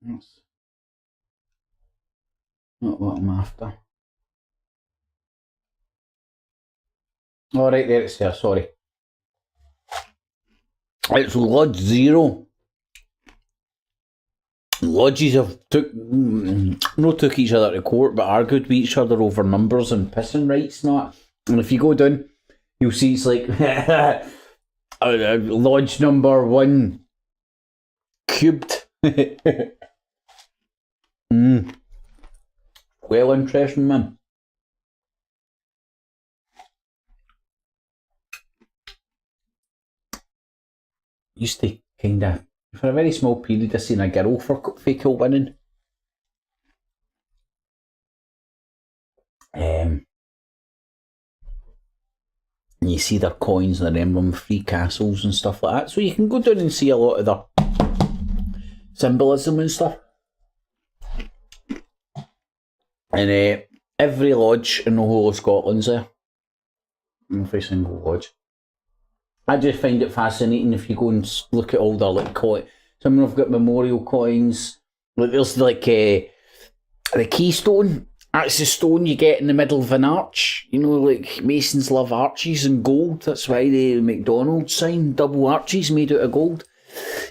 That's not what I'm after. Oh, right there it's there, sorry. It's Lodge 0. Lodges have took each other to court, but argued with each other over numbers and pissing rights and that. And if you go down, you'll see it's like Lodge number 1 cubed. Well interesting, man. Used to kinda, for a very small period, I seen a girl for fake winning. And you see their coins and their emblem free castles and stuff like that. So you can go down and see a lot of their symbolism and stuff. And every lodge in the whole of Scotland's there. Every single lodge. I just find it fascinating if you go and look at all their like coins. Some of them have got memorial coins. Like there's like the keystone. That's the stone you get in the middle of an arch. You know, like Masons love arches and gold. That's why the McDonald's sign, double arches made out of gold.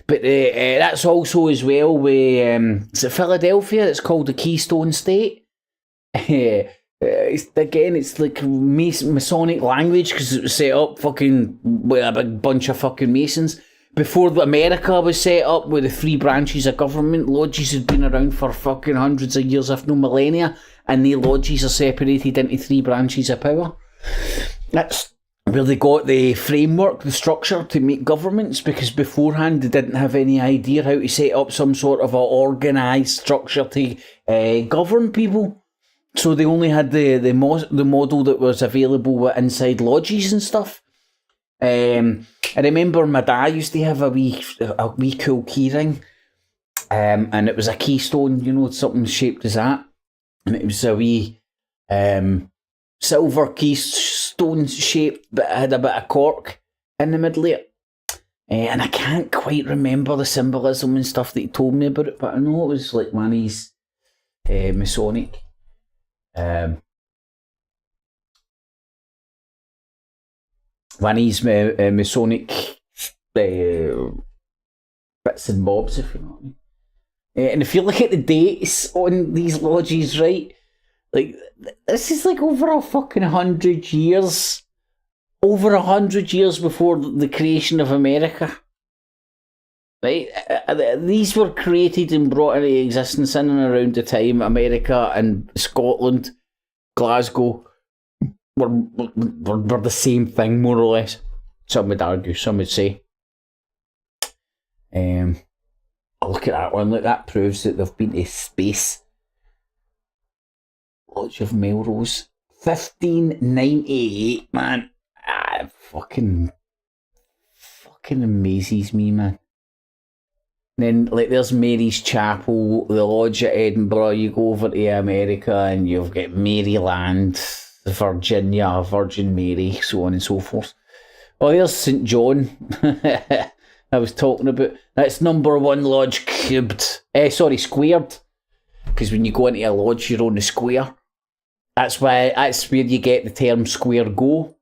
But that's also as well with is it Philadelphia? It's called the Keystone State. It's like Masonic language because it was set up fucking with a big bunch of fucking Masons. Before America was set up with the 3 branches of government, lodges had been around for fucking hundreds of years, if no millennia, and the lodges are separated into 3 branches of power. That's where they got the framework, the structure to make governments, because beforehand they didn't have any idea how to set up some sort of a organised structure to govern people. So they only had the model that was available inside lodges and stuff. I remember my dad used to have a wee cool keyring, and it was a keystone, you know, something shaped as that, and it was a wee silver keystone shaped, but it had a bit of cork in the middle of it. And I can't quite remember the symbolism and stuff that he told me about it, but I know it was like one of his Masonic. One of his Masonic bits and bobs, if you know what I mean. And if you look at the dates on these lodges, right, like this is like over a fucking 100 years, over 100 years before the creation of America. Right, these were created and brought into existence in and around the time America and Scotland, Glasgow were the same thing, more or less. Some would argue, some would say. Look at that one. Look, that proves that they've been to space. Lodge of Melrose, 1598, man. Fucking amazes me, man. Then, like, there's Mary's Chapel, the Lodge at Edinburgh. You go over to America and you've got Maryland, Virginia, Virgin Mary, so on and so forth. Oh, there's St. John. I was talking about. That's number 1 lodge cubed. Squared. Because when you go into a lodge, you're on the square. That's where you get the term square go.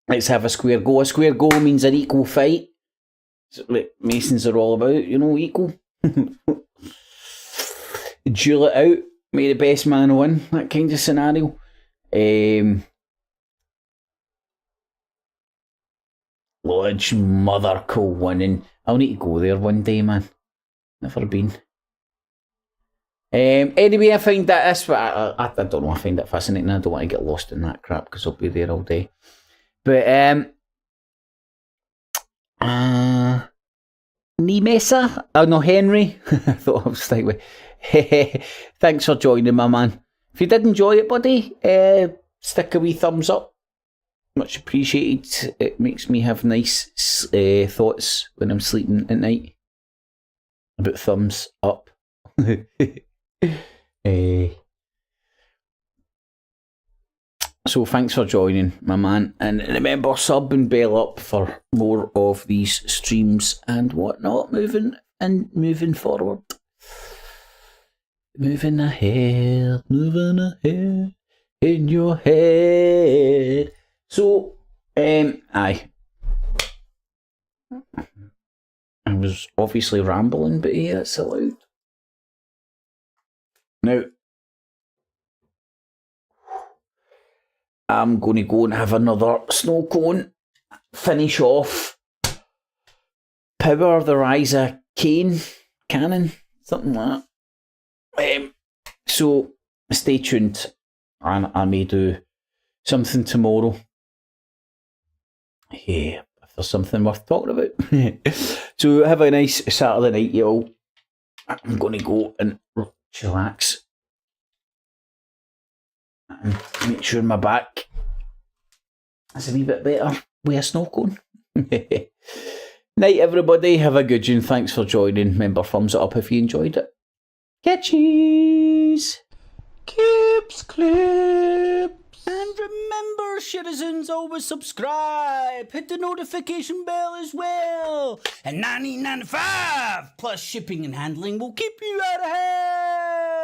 Let's have a square go. A square go means an equal fight. So, like Masons are all about, you know, equal. Duel it out, may the best man win, that kind of scenario. Lodge Motherco winning. I'll need to go there one day, man. Never been. Anyway, I find that I don't know, I find that fascinating. I don't want to get lost in that crap because I'll be there all day. But Nemesa? Oh no, Henry. I thought I was like, thanks for joining, my man. If you did enjoy it, buddy, stick a wee thumbs up. Much appreciated. It makes me have nice thoughts when I'm sleeping at night. About thumbs up. So thanks for joining, my man. And remember, sub and bell up for more of these streams and whatnot. Moving forward. Moving ahead in your head. So, I was obviously rambling, but yeah, it's allowed. Now, I'm going to go and have another snow cone, finish off, power the Ryza cannon, something like that. So, stay tuned, and I may do something tomorrow. Yeah, if there's something worth talking about. So have a nice Saturday night, y'all. I'm going to go and chillax and make sure my back is a wee bit better with a snow cone. Night, everybody. Have a good one. Thanks for joining. Remember, thumbs it up if you enjoyed it. Catchies! Clips, clips. And remember, citizens, always subscribe. Hit the notification bell as well. And $19.95 plus shipping and handling will keep you out of hell.